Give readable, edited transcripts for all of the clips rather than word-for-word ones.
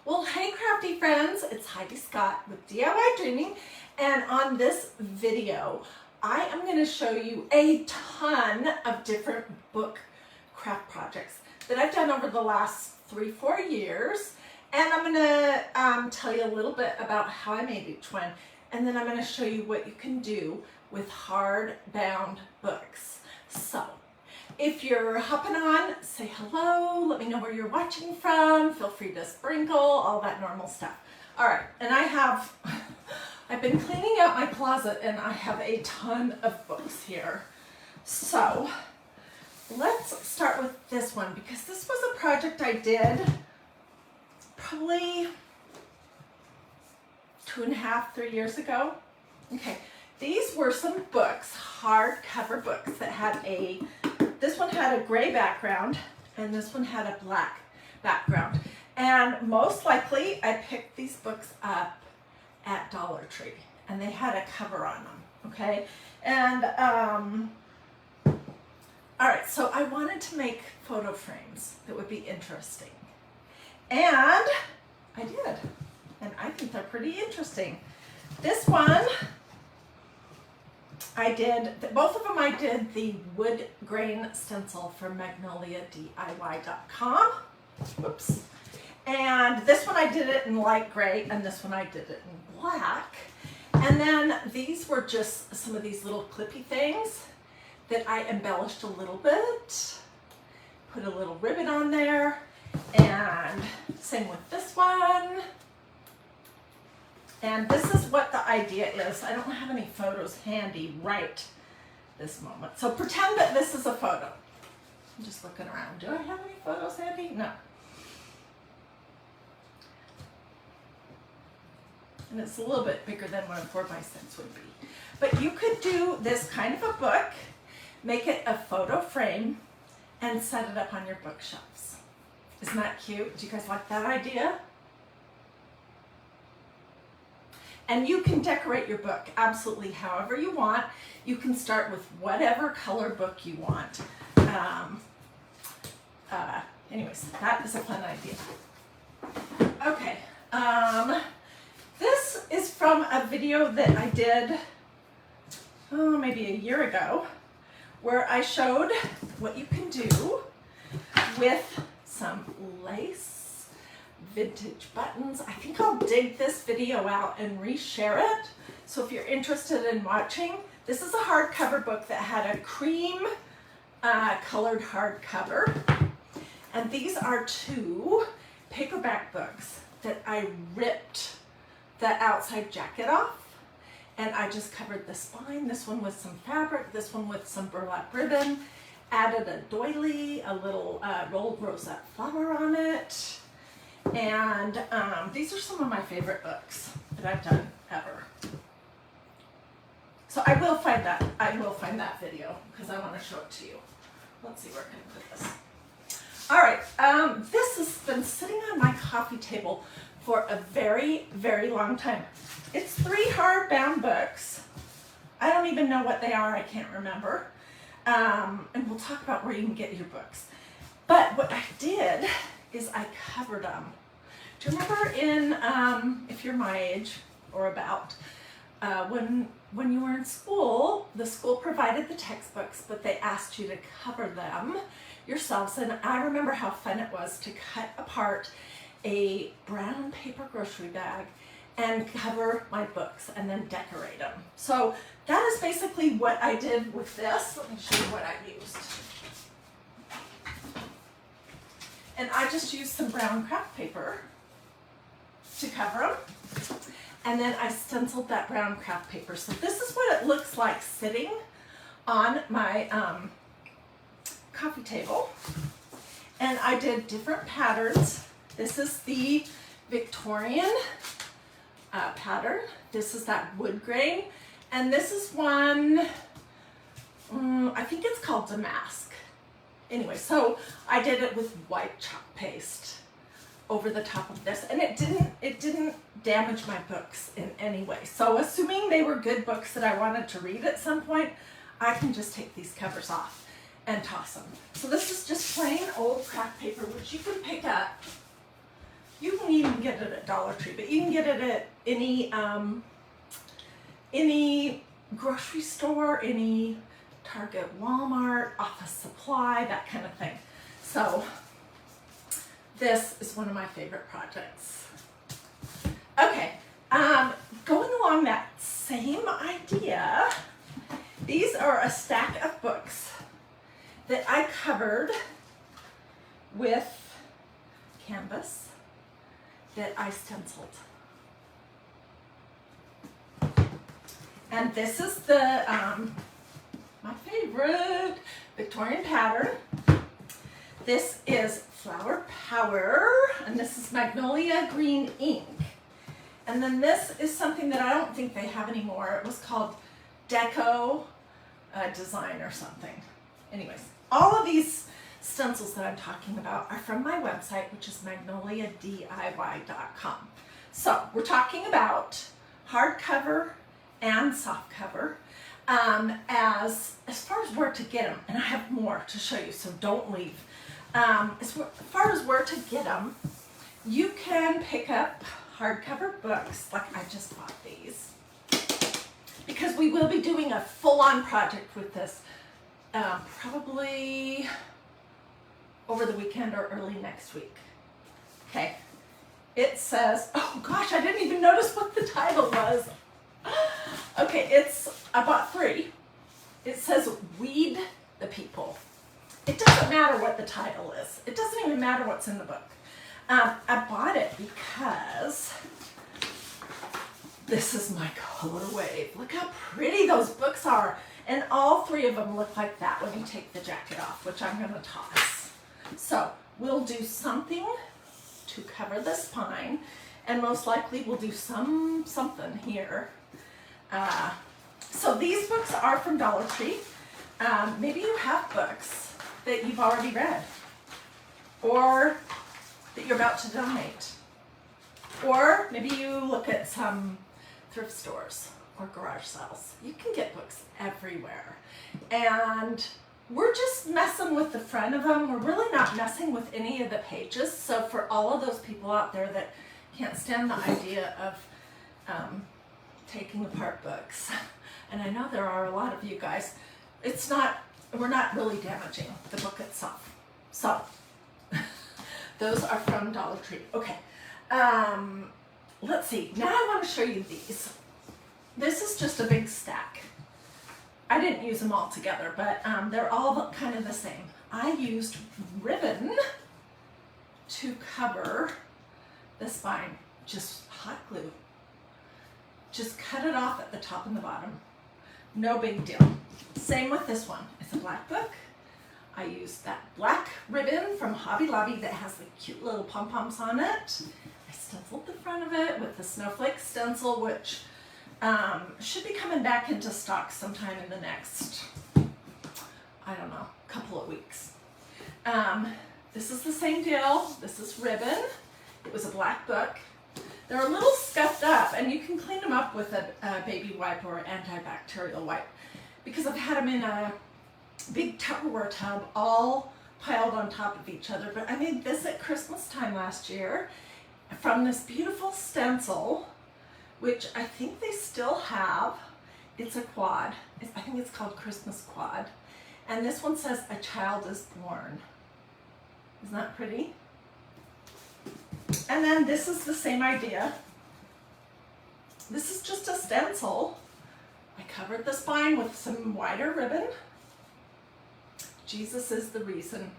Well, hey crafty friends, it's Hiedi Scott with DiyDreaming, and on this video I am going to show you a ton of different book craft projects that I've done over the last 3-4 years, and I'm going to tell you a little bit about how I made each one, and then I'm going to show you what you can do with hardbound books. So if you're hopping on, say hello, let me know where you're watching from, feel free to sprinkle, all that normal stuff. All right, and I've been cleaning out my closet and I have a ton of books here. So let's start with this one because this was a project I did probably 2.5, 3 years ago. Okay, these were some books, hardcover books that had this one had a gray background and this one had a black background. And most likely I picked these books up at Dollar Tree and they had a cover on them, okay? And, all right, so I wanted to make photo frames that would be interesting. And I did, and I think they're pretty interesting. This one, both of them I did the wood grain stencil for Magnolia DIY.com. Whoops. And this one I did it in light gray and this one I did it in black. And then these were just some of these little clippy things that I embellished a little bit. Put a little ribbon on there, and same with this one. And this is what the idea is. I don't have any photos handy right this moment. So pretend that this is a photo. I'm just looking around. Do I have any photos handy? No. And it's a little bit bigger than what a 4x6 would be. But you could do this kind of a book, make it a photo frame, and set it up on your bookshelves. Isn't that cute? Do you guys like that idea? And you can decorate your book absolutely however you want. You can start with whatever color book you want. Anyways, that is a fun idea. Okay, this is from a video that I did, maybe a year ago, where I showed what you can do with some lace, vintage buttons. I think I'll dig this video out and reshare it. So if you're interested in watching, this is a hardcover book that had a cream colored hardcover. And these are 2 paperback books that I ripped the outside jacket off. And I just covered the spine, this one with some fabric, this one with some burlap ribbon, added a doily, a little rolled rosette flower on it. And these are some of my favorite books that I've done ever. So I will find that video because I want to show it to you. Let's see where I can put this. All right, this has been sitting on my coffee table for a very, very long time. It's 3 hardbound books. I don't even know what they are, I can't remember. And we'll talk about where you can get your books. But what I did is I covered them. Do you remember if you're my age or about, when you were in school, the school provided the textbooks, but they asked you to cover them yourselves. And I remember how fun it was to cut apart a brown paper grocery bag and cover my books and then decorate them. So that is basically what I did with this. Let me show you what I used. And I just used some brown craft paper to cover them. And then I stenciled that brown craft paper. So this is what it looks like sitting on my coffee table. And I did different patterns. This is the Victorian pattern. This is that wood grain. And this is one, I think it's called Damask. Anyway, so I did it with white chalk paste over the top of this, and it didn't damage my books in any way. So assuming they were good books that I wanted to read at some point, I can just take these covers off and toss them. So this is just plain old craft paper, which you can pick up You can even get it at Dollar Tree, but you can get it at any grocery store, any Target, Walmart, Office Supply, that kind of thing. So this is one of my favorite projects. Okay, going along that same idea, these are a stack of books that I covered with canvas that I stenciled. And this is the, my favorite Victorian pattern. This is Flower Power, and this is Magnolia Green ink. And then this is something that I don't think they have anymore. It was called Deco Design or something. Anyways, all of these stencils that I'm talking about are from my website, which is magnoliadiy.com. So we're talking about hardcover and softcover. As far as where to get them, and I have more to show you, so don't leave. As far as where to get them, you can pick up hardcover books, like I just bought these, because we will be doing a full-on project with this, probably over the weekend or early next week. Okay, it says, oh gosh, I didn't even notice what the title was. Okay, I bought 3. It says Weed the People. It doesn't matter what the title is. It doesn't even matter what's in the book. I bought it because this is my color wave. Look how pretty those books are. And all 3 of them look like that when you take the jacket off, which I'm going to toss. So we'll do something to cover the spine, and most likely we'll do something here. So these books are from Dollar Tree. Maybe you have books that you've already read, or that you're about to donate, or maybe you look at some thrift stores or garage sales. You can get books everywhere, and we're just messing with the front of them. We're really not messing with any of the pages. So for all of those people out there that can't stand the idea of taking apart books, and I know there are a lot of you guys, we're not really damaging the book itself. So those are from Dollar Tree. Okay, let's see. Now I want to show you these. This is just a big stack. I didn't use them all together, but they're all kind of the same. I used ribbon to cover the spine, just hot glue. Just cut it off at the top and the bottom. No big deal. Same with this one. It's a black book. I used that black ribbon from Hobby Lobby that has the cute little pom-poms on it. I stenciled the front of it with the snowflake stencil, which should be coming back into stock sometime in the next, I don't know, couple of weeks. This is the same deal. This is ribbon. It was a black book. They're a little scuffed up, and you can clean them up with a baby wipe or antibacterial wipe, because I've had them in a big Tupperware tub all piled on top of each other. But I made this at Christmas time last year from this beautiful stencil, which I think they still have. It's a quad. I think it's called Christmas Quad. And this one says, "A child is born." Isn't that pretty? And then this is the same idea. This is just a stencil. I covered the spine with some wider ribbon. Jesus is the reason,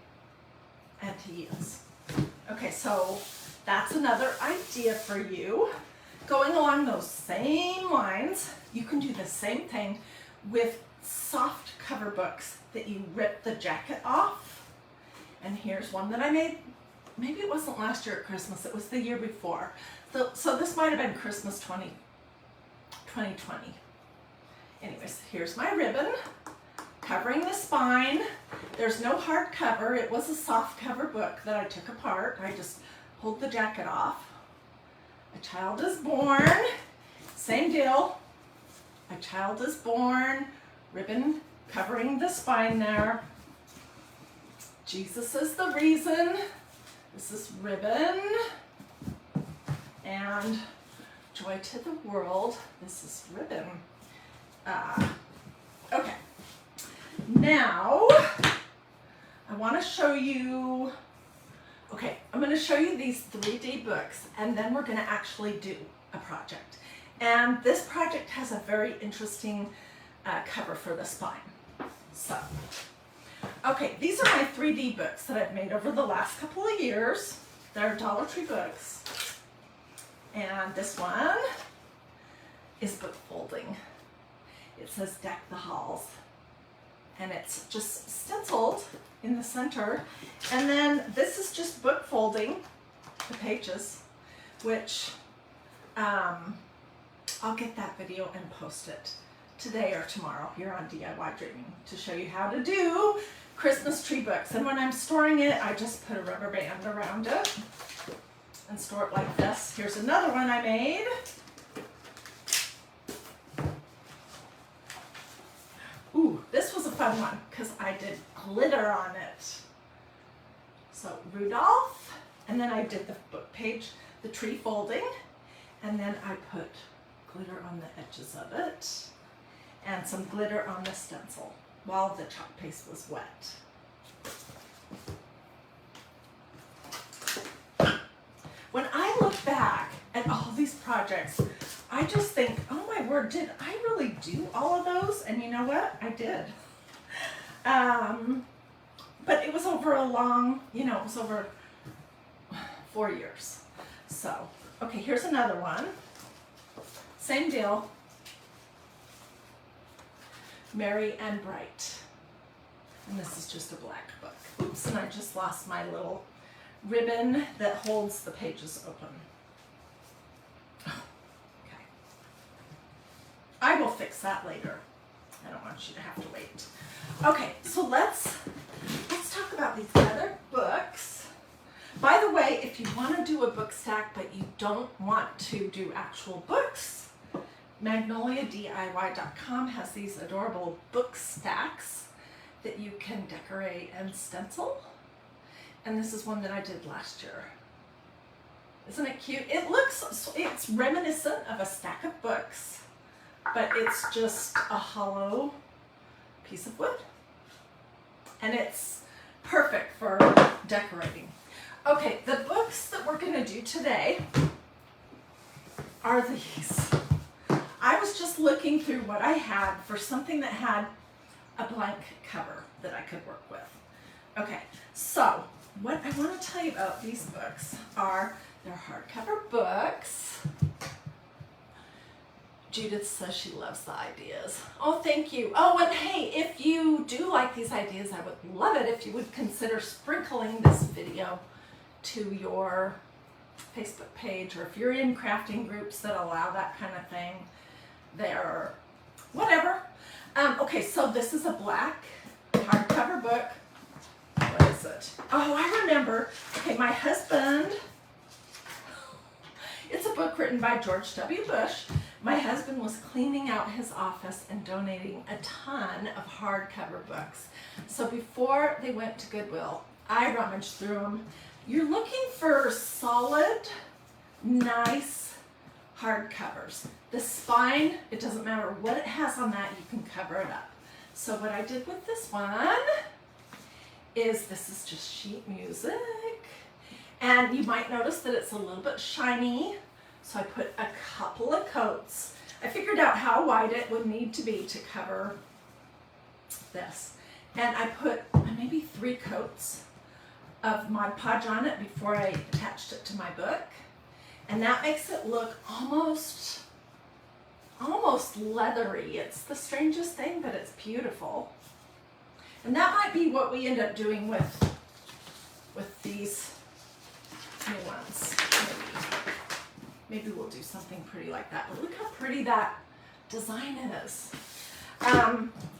and he is. Okay, so that's another idea for you. Going along those same lines, you can do the same thing with soft cover books that you rip the jacket off. And here's one that I made. Maybe it wasn't last year at Christmas, it was the year before. So this might have been Christmas 2020. Anyways, here's my ribbon covering the spine. There's no hard cover. It was a soft cover book that I took apart. I just pulled the jacket off. A child is born. Same deal. A child is born. Ribbon covering the spine there. Jesus is the reason. This is ribbon. and Joy to the World. This is ribbon. Okay, now I want to show you, okay, I'm going to show you these 3D books, and then we're going to actually do a project. And this project has a very interesting cover for the spine. So, okay, these are my 3D books that I've made over the last couple of years. They're Dollar Tree books. And this one is book folding. It says Deck the Halls. And it's just stenciled in the center. And then this is just book folding the pages, which I'll get that video and post it today or tomorrow here on DiyDreaming to show you how to do Christmas tree books. And when I'm storing it, I just put a rubber band around it and store it like this. Here's another one I made. Ooh, this was a fun one because I did glitter on it. So Rudolph, and then I did the book page, the tree folding, and then I put glitter on the edges of it and some glitter on the stencil while the chalk paste was wet. When I look back at all these projects, I just think, oh my word, did I really do all of those? And you know what? I did. But it was over a long, it was over 4 years. So, okay, here's another one. Same deal. Merry and Bright. And this is just a black book. Oops, and I just lost my little ribbon that holds the pages open. Okay. I will fix that later. I don't want you to have to wait. Okay, so let's talk about these other books. By the way, if you want to do a book stack but you don't want to do actual books, MagnoliaDIY.com has these adorable book stacks that you can decorate and stencil. And this is one that I did last year. Isn't it cute? It's reminiscent of a stack of books, but it's just a hollow piece of wood. And it's perfect for decorating. Okay, the books that we're going to do today are these. I was just looking through what I had for something that had a blank cover that I could work with. Okay, so what I want to tell you about these books are they're hardcover books. Judith says she loves the ideas. Oh, thank you. Oh, and hey, if you do like these ideas, I would love it if you would consider sprinkling this video to your Facebook page, or if you're in crafting groups that allow that kind of thing, there, whatever. Okay, so this is a black hardcover book. What is it? Oh, I remember. Okay, my husband, it's a book written by George W. Bush. My husband was cleaning out his office and donating a ton of hardcover books. So before they went to Goodwill, I rummaged through them. You're looking for solid, nice hardcovers. The spine, it doesn't matter what it has on that, you can cover it up. So what I did with this one is this is just sheet music. And you might notice that it's a little bit shiny. So I put a couple of coats. I figured out how wide it would need to be to cover this. And I put maybe 3 coats of Mod Podge on it before I attached it to my book. And that makes it look almost leathery. It's the strangest thing, but it's beautiful. And that might be what we end up doing with these new ones. Maybe we'll do something pretty like that. But look how pretty that design is.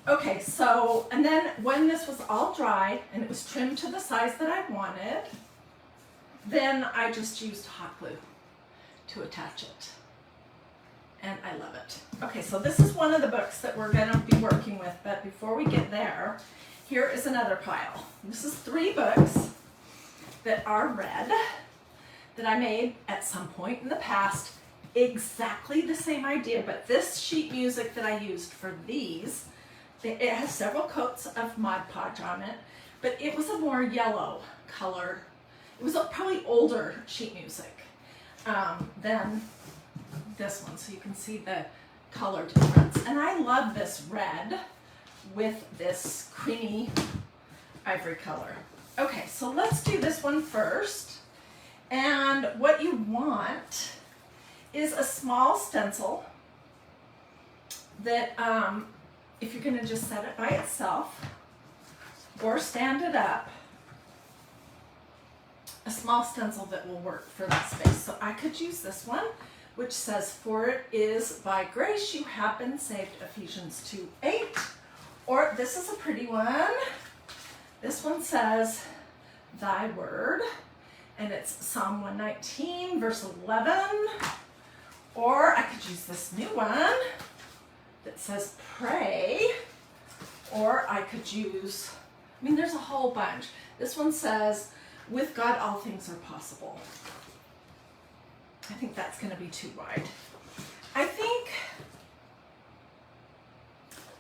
Okay, so, and then when this was all dry and it was trimmed to the size that I wanted, then I just used hot glue to attach it. And I love it. Okay, so this is one of the books that we're going to be working with, but before we get there, here is another pile. This is 3 books that are red. that I made at some point in the past, exactly the same idea, but this sheet music that I used for these, it has several coats of Mod Podge on it, but it was a more yellow color. It was a probably older sheet music than this one, so you can see the color difference. And I love this red with this creamy ivory color. Okay, so let's do this one first. And what you want is a small stencil that if you're going to just set it by itself or stand it up, a small stencil that will work for that space. So I could use this one, which says, "For it is by grace you have been saved," Ephesians 2:8. Or this is a pretty one. This one says, "Thy word," and it's Psalm 119, verse 11. Or I could use this new one that says, "Pray." Or I could use, I mean, there's a whole bunch. This one says, "With God all things are possible." I think that's going to be too wide. I think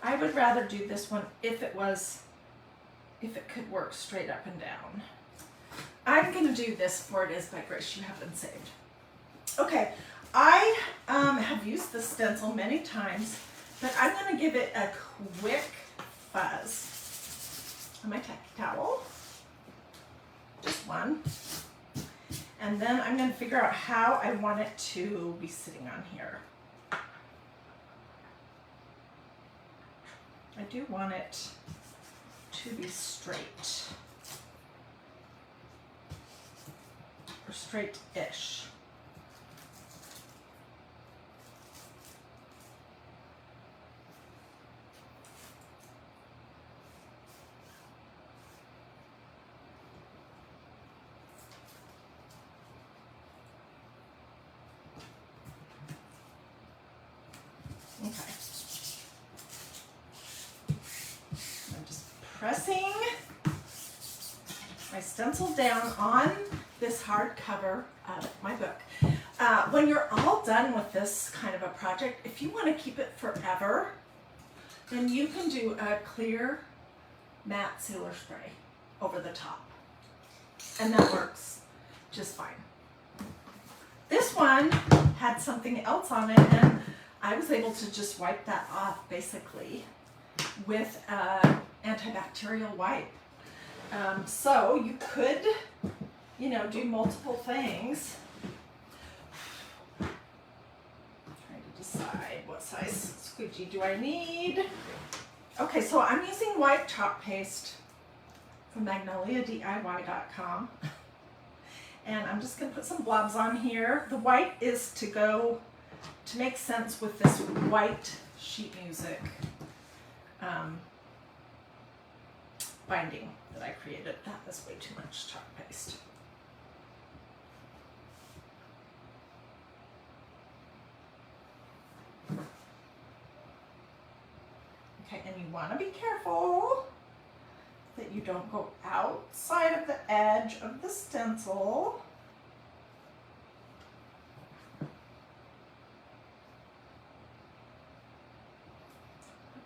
I would rather do this one if it could work straight up and down. I'm going to do this, "For it is by grace you have been saved." Okay, I have used this stencil many times, but I'm going to give it a quick fuzz on my tacky towel. Just one. And then I'm going to figure out how I want it to be sitting on here. I do want it to be straight, or straight-ish. Okay. I'm just pressing my stencil down on this hard cover of my book. When you're all done with this kind of a project, if you want to keep it forever, then you can do a clear matte sealer spray over the top. And that works just fine. This one had something else on it, and I was able to just wipe that off basically with an antibacterial wipe. So you could, do multiple things. Trying to decide what size squeegee do I need. Okay, so I'm using white chalk paste from MagnoliaDIY.com. And I'm just going to put some blobs on here. The white is to make sense with this white sheet music binding that I created. That was way too much chalk paste. Okay, and you want to be careful that you don't go outside of the edge of the stencil.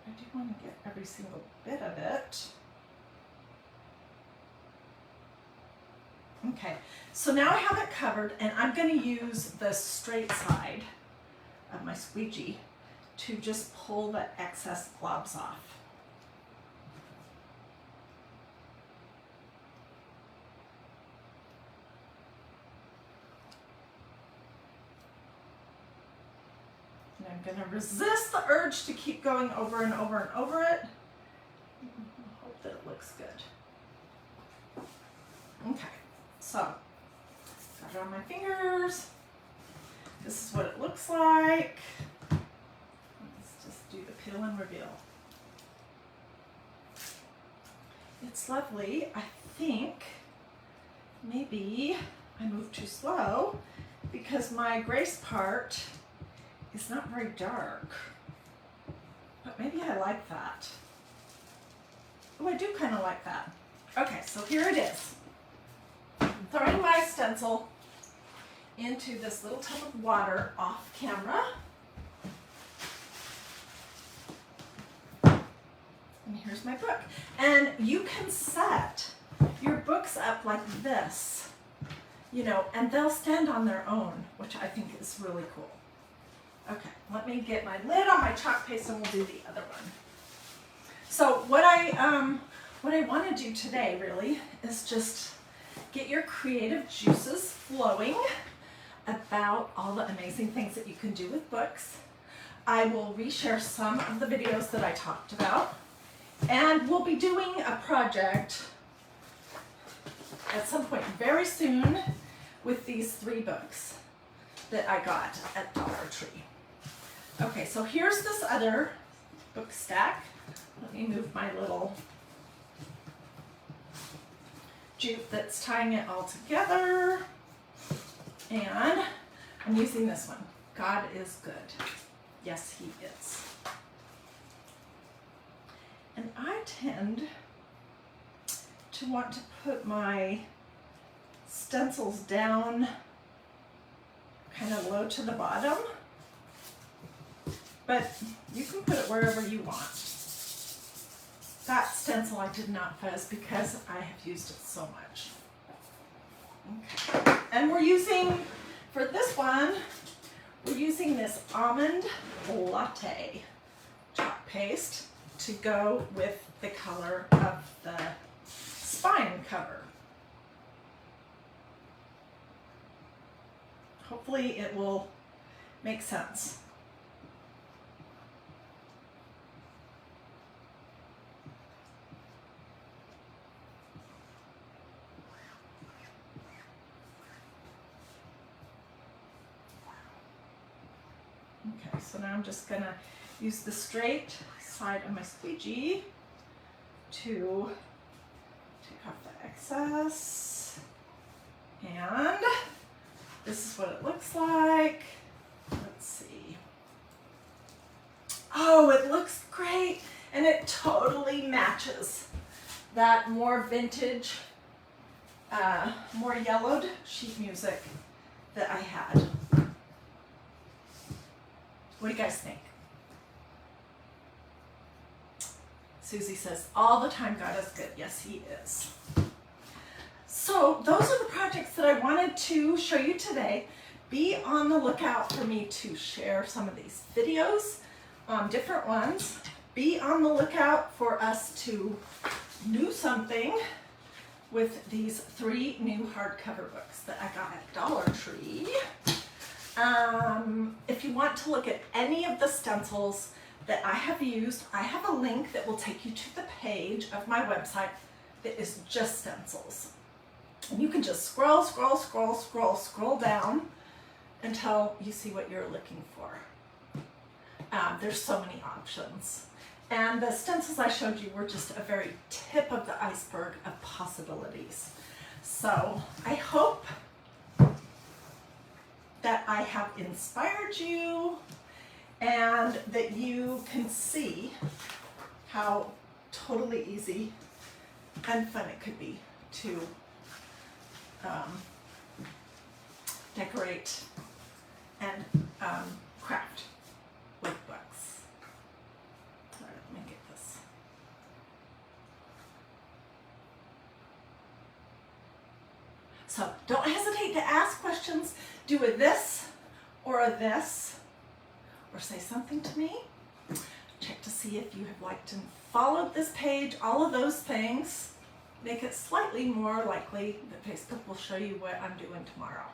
I do want to get every single bit of it. Okay, so now I have it covered, and I'm going to use the straight side of my squeegee to just pull the excess globs off. And I'm going to resist the urge to keep going over and over and over it. I hope that it looks good. Okay, so got it on my fingers. This is what it looks like. Let's just do the peel and reveal. It's lovely. I think maybe I moved too slow because my grace part is not very dark, but maybe I like that. Oh, I do kind of like that. Okay, so here it is. I'm throwing my stencil into this little tub of water off camera. And here's my book. And you can set your books up like this, you know, and they'll stand on their own, which I think is really cool. Okay, let me get my lid on my chalk paste and we'll do the other one. So what I want to do today really is just get your creative juices flowing about all the amazing things that you can do with books. I will reshare some of the videos that I talked about, and we'll be doing a project at some point very soon with these 3 books that I got at Dollar Tree. Okay, so here's this other book stack. Let me move my little jute that's tying it all together. And I'm using this one. God is good. Yes, He is. And I tend to want to put my stencils down kind of low to the bottom, but you can put it wherever you want. That stencil I did not fuzz because I have used it so much. Okay. And we're using, for this one, we're using this almond latte chalk paste to go with the color of the spine cover. Hopefully it will make sense. Okay, so now I'm just gonna use the straight side of my squeegee to take off the excess. And this is what it looks like. Let's see. Oh, it looks great. And it totally matches that more vintage, more yellowed sheet music that I had. What do you guys think? Susie says, all the time God is good. Yes, He is. So those are the projects that I wanted to show you today. Be on the lookout for me to share some of these videos, different ones. Be on the lookout for us to do something with these 3 new hardcover books that I got at Dollar Tree. If you want to look at any of the stencils that I have used, I have a link that will take you to the page of my website that is just stencils. And you can just scroll down until you see what you're looking for. There's so many options. And the stencils I showed you were just a very tip of the iceberg of possibilities. So I hope that I have inspired you and that you can see how totally easy and fun it could be to decorate and craft with books. All right, let me get this. So don't hesitate to ask questions. Do a this or a this, or say something to me. Check to see if you have liked and followed this page. All of those things make it slightly more likely that Facebook will show you what I'm doing tomorrow.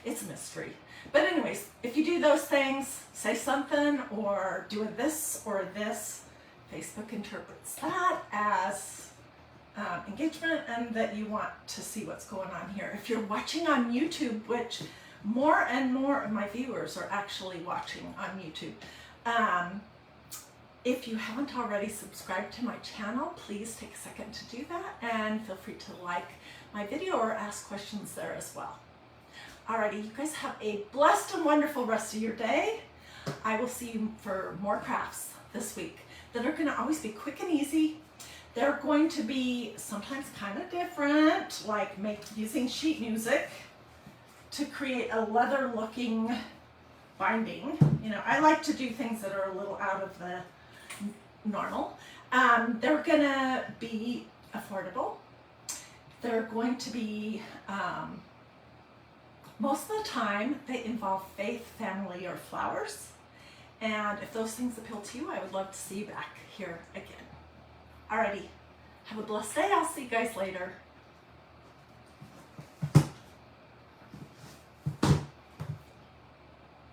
It's a mystery. But anyways, if you do those things, say something or do a this or a this, Facebook interprets that as engagement and that you want to see what's going on here. If you're watching on YouTube, which more and more of my viewers are actually watching on YouTube, if you haven't already subscribed to my channel, please take a second to do that and feel free to like my video or ask questions there as well. Alrighty, you guys have a blessed and wonderful rest of your day. I will see you for more crafts this week that are going to always be quick and easy. They're going to be sometimes kind of different, like using sheet music, to create a leather looking binding. You know, I like to do things that are a little out of the normal. They're gonna be affordable. They're going to be, most of the time, they involve faith, family, or flowers. And if those things appeal to you, I would love to see you back here again. Alrighty, have a blessed day. I'll see you guys later.